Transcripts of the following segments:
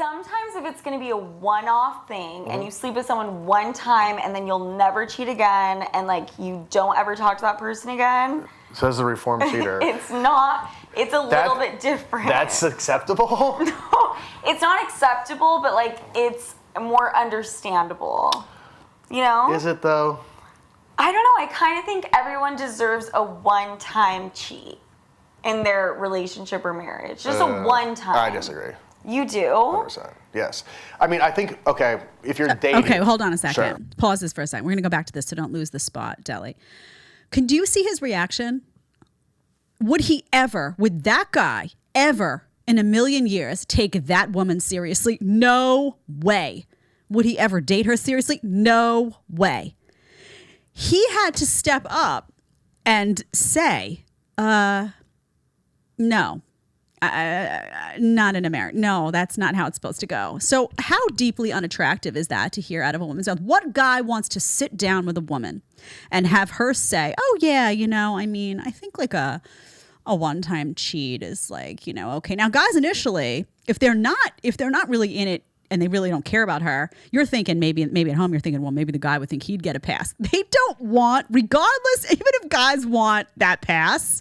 sometimes if it's going to be a one-off thing and you sleep with someone one time and then you'll never cheat again and like you don't ever talk to that person again. Says the reformed cheater. It's a little bit different. That's acceptable? No, it's not acceptable, but like it's more understandable. You know? Is it though? I don't know. I kind of think everyone deserves a one-time cheat in their relationship or marriage. Just a one-time. I disagree. You do? 100%. Yes. I mean, I think, okay, if you're dating. Okay, hold on a second. Sure. Pause this for a second. We're going to go back to this so don't lose the spot, Deli. Do you see his reaction? Would that guy ever in a million years take that woman seriously? No way. Would he ever date her seriously? No way. He had to step up and say, no, not in America. No, that's not how it's supposed to go. So how deeply unattractive is that to hear out of a woman's mouth? What guy wants to sit down with a woman and have her say, oh yeah, I think like a one-time cheat is like, okay. Now guys initially, if they're not really in it, and they really don't care about her, you're thinking maybe at home, you're thinking, well, maybe the guy would think he'd get a pass. They don't want, regardless, even if guys want that pass,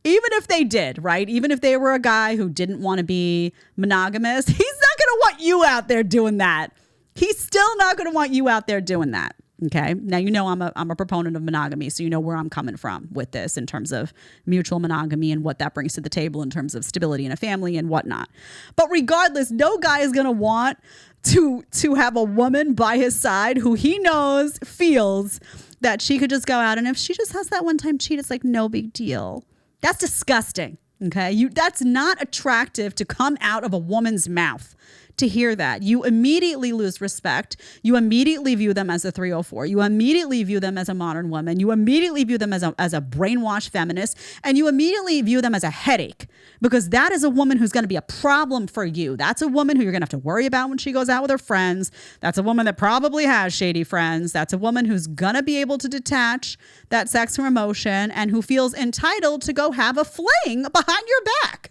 even if they did, right? Even if they were a guy who didn't want to be monogamous, he's not going to want you out there doing that. He's still not going to want you out there doing that. Okay. Now, I'm a proponent of monogamy, so you know where I'm coming from with this in terms of mutual monogamy and what that brings to the table in terms of stability in a family and whatnot. But regardless, no guy is going to want to have a woman by his side who he knows feels that she could just go out. And if she just has that one-time cheat, it's like no big deal. That's disgusting. Okay. That's not attractive to come out of a woman's mouth. To hear that, you immediately lose respect. You immediately view them as a 304. You immediately view them as a modern woman. You immediately view them as a brainwashed feminist, and you immediately view them as a headache because that is a woman who's going to be a problem for you. That's a woman who you're going to have to worry about when she goes out with her friends. That's a woman that probably has shady friends. That's a woman who's going to be able to detach that sex from emotion and who feels entitled to go have a fling behind your back.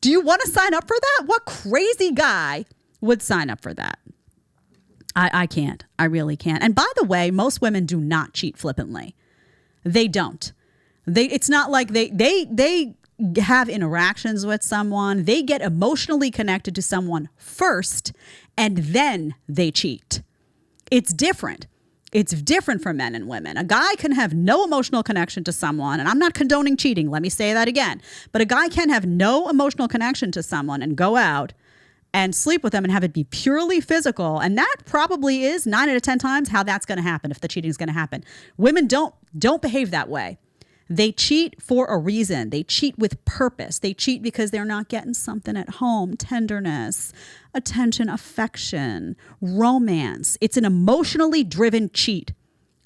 Do you want to sign up for that? What crazy guy would sign up for that? I can't. I really can't. And by the way, most women do not cheat flippantly. They don't. It's not like they have interactions with someone. They get emotionally connected to someone first, and then they cheat. It's different. It's different for men and women. A guy can have no emotional connection to someone, and I'm not condoning cheating. Let me say that again. But a guy can have no emotional connection to someone and go out and sleep with them and have it be purely physical. And that probably is 9 out of 10 times how that's going to happen, if the cheating is going to happen. Women don't behave that way. They cheat for a reason. They cheat with purpose. They cheat because they're not getting something at home. Tenderness, attention, affection, romance. It's an emotionally driven cheat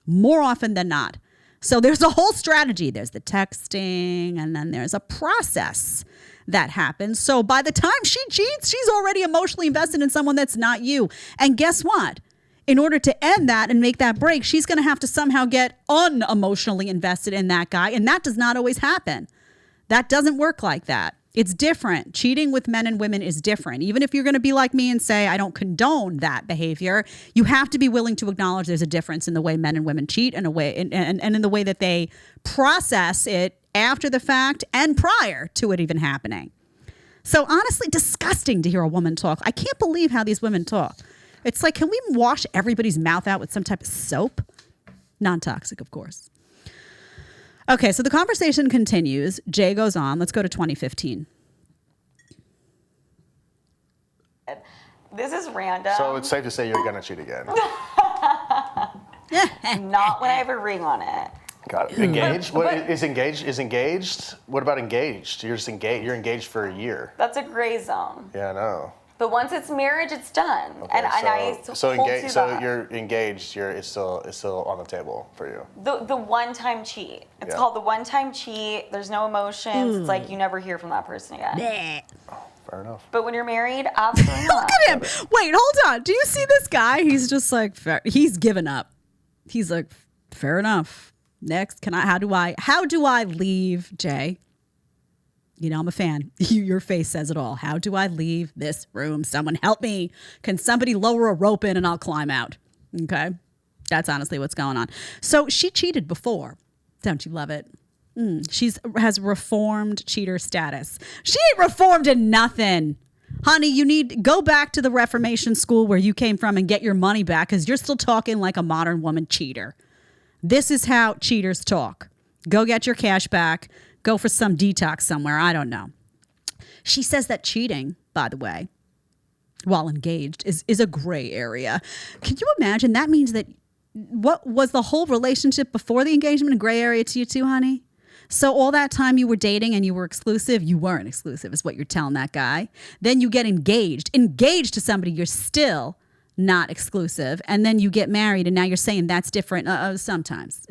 more often than not. So there's a whole strategy. There's the texting, and then there's a process that happens. So by the time she cheats, she's already emotionally invested in someone that's not you. And guess what? In order to end that and make that break, she's going to have to somehow get unemotionally invested in that guy. And that does not always happen. That doesn't work like that. It's different. Cheating with men and women is different. Even if you're going to be like me and say, I don't condone that behavior, you have to be willing to acknowledge there's a difference in the way men and women cheat and in the way that they process it after the fact and prior to it even happening. So honestly, disgusting to hear a woman talk. I can't believe how these women talk. It's like, can we wash everybody's mouth out with some type of soap? Non-toxic, of course. Okay, so the conversation continues. Jay goes on. Let's go to 2015. This is random. So it's safe to say you're going to cheat again. Not when I have a ring on it. Got it. Engaged? What is engaged? Is engaged? What about engaged? You're just engaged. You're engaged for a year. That's a gray zone. Yeah, I know. But once it's marriage, it's done. Okay, So you're engaged. It's still on the table for you. The one-time cheat. It's called the one-time cheat. There's no emotions. It's like you never hear from that person again. Oh, fair enough. But when you're married, absolutely not. Look at him. Wait, hold on. Do you see this guy? He's just like, he's given up. He's like, fair enough. Next, how do I leave, Jay? You know, I'm a fan. Your face says it all. How do I leave this room? Someone help me. Can somebody lower a rope in and I'll climb out? Okay. That's honestly what's going on. So she cheated before. Don't you love it? Has reformed cheater status. She ain't reformed in nothing. Honey, you need go back to the Reformation school where you came from and get your money back because you're still talking like a modern woman cheater. This is how cheaters talk. Go get your cash back. Go for some detox somewhere. I don't know. She says that cheating, by the way, while engaged is a gray area. Can you imagine? That means that what was the whole relationship before the engagement a gray area to you too, honey? So all that time you were dating and you were exclusive, you weren't exclusive is what you're telling that guy. Then you get engaged to somebody you're still not exclusive. And then you get married and now you're saying that's different sometimes.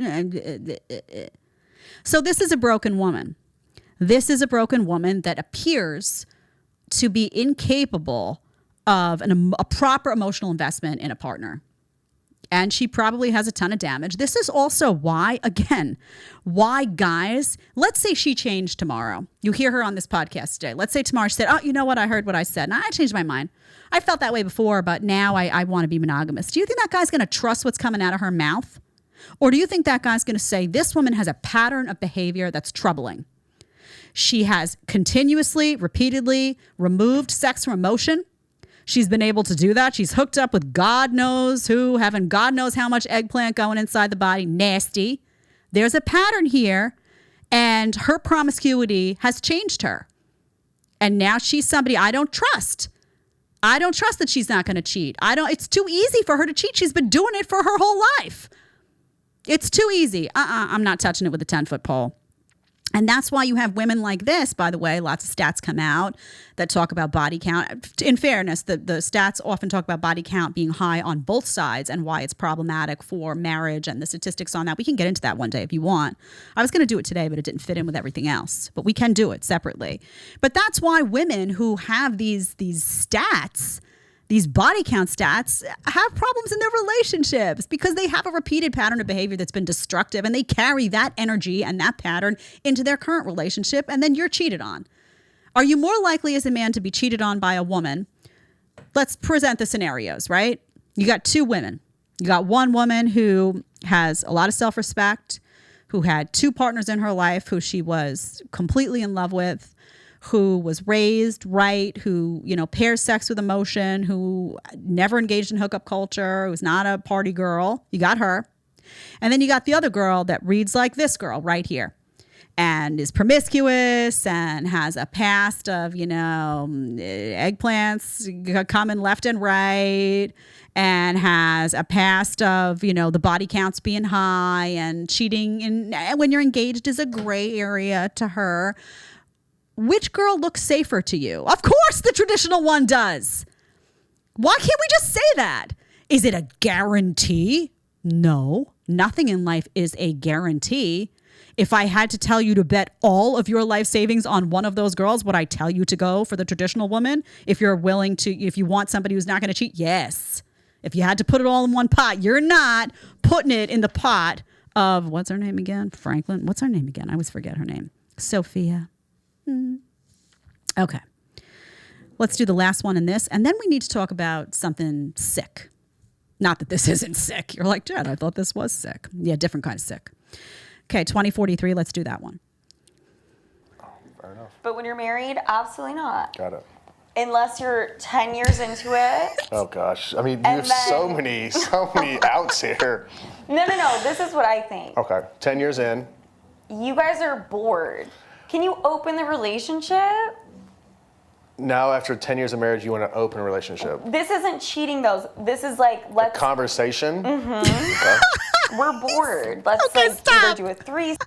So this is a broken woman. This is a broken woman that appears to be incapable of a proper emotional investment in a partner. And she probably has a ton of damage. This is also why guys, let's say she changed tomorrow. You hear her on this podcast today. Let's say tomorrow she said, oh, you know what? I heard what I said. And I changed my mind. I felt that way before, but now I want to be monogamous. Do you think that guy's going to trust what's coming out of her mouth? Or do you think that guy's going to say, this woman has a pattern of behavior that's troubling? She has continuously, repeatedly removed sex from emotion. She's been able to do that. She's hooked up with God knows who, having God knows how much eggplant going inside the body. Nasty. There's a pattern here. And her promiscuity has changed her. And now she's somebody I don't trust. I don't trust that she's not going to cheat. It's too easy for her to cheat. She's been doing it for her whole life. It's too easy. I'm not touching it with a 10-foot pole. And that's why you have women like this, by the way. Lots of stats come out that talk about body count. In fairness, the stats often talk about body count being high on both sides and why it's problematic for marriage and the statistics on that. We can get into that one day if you want. I was going to do it today, but it didn't fit in with everything else. But we can do it separately. But that's why women who have these stats, these body count stats, have problems in their relationships because they have a repeated pattern of behavior that's been destructive and they carry that energy and that pattern into their current relationship, and then you're cheated on. Are you more likely as a man to be cheated on by a woman? Let's present the scenarios, right? You got two women. You got one woman who has a lot of self-respect, who had two partners in her life who she was completely in love with, who was raised right, who, pairs sex with emotion, who never engaged in hookup culture, who's not a party girl. You got her. And then you got the other girl that reads like this girl right here and is promiscuous and has a past of, eggplants coming left and right, and has a past of, the body counts being high and cheating. And when you're engaged is a gray area to her. Which girl looks safer to you? Of course the traditional one does. Why can't we just say that? Is it a guarantee? No, nothing in life is a guarantee. If I had to tell you to bet all of your life savings on one of those girls, would I tell you to go for the traditional woman? If you want somebody who's not going to cheat, yes. If you had to put it all in one pot, you're not putting it in the pot of, what's her name again? Franklin? What's her name again? I always forget her name. Sophia. Okay. Let's do the last one in this. And then we need to talk about something sick. Not that this isn't sick. You're like, Jed, I thought this was sick. Yeah, different kind of sick. Okay, 2043. Let's do that one. Oh, fair enough. But when you're married, absolutely not. Got it. Unless you're 10 years into it. Oh, gosh. I mean, you have so many outs here. No. This is what I think. Okay. 10 years in. You guys are bored. Can you open the relationship? Now, after 10 years of marriage, you want to open a relationship. This isn't cheating, though. This is like, let's... A conversation? Mm-hmm. Okay. We're bored. Let's either do a threesome.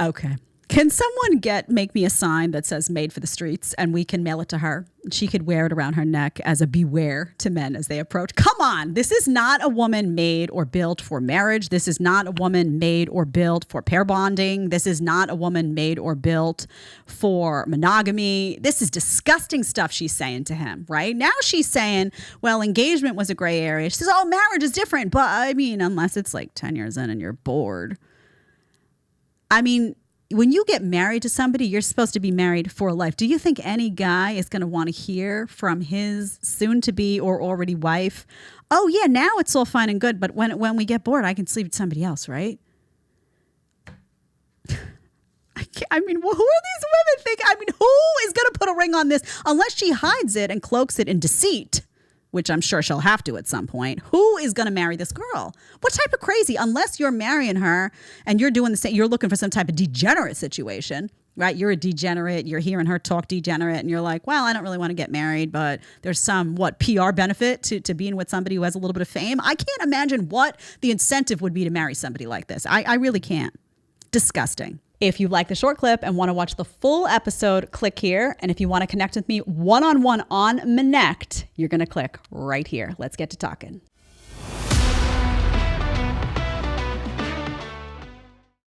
Okay. Can someone make me a sign that says made for the streets and we can mail it to her? She could wear it around her neck as a beware to men as they approach. Come on. This is not a woman made or built for marriage. This is not a woman made or built for pair bonding. This is not a woman made or built for monogamy. This is disgusting stuff she's saying to him, right? Now she's saying, well, engagement was a gray area. She says, oh, marriage is different. But I mean, unless it's like 10 years in and you're bored. I mean, when you get married to somebody, you're supposed to be married for life. Do you think any guy is going to want to hear from his soon-to-be or already wife, oh, yeah, now it's all fine and good, but when we get bored, I can sleep with somebody else, right? I mean, who are these women think? I mean, who is going to put a ring on this unless she hides it and cloaks it in deceit, which I'm sure she'll have to at some point. Who is going to marry this girl? What type of crazy, unless you're marrying her and you're doing the same, you're looking for some type of degenerate situation, right? You're a degenerate, you're hearing her talk degenerate, and you're like, well, I don't really want to get married, but there's some, PR benefit to being with somebody who has a little bit of fame. I can't imagine what the incentive would be to marry somebody like this. I really can't. Disgusting. If you like the short clip and want to watch the full episode, click here. And if you want to connect with me one-on-one on Connect, you're going to click right here. Let's get to talking.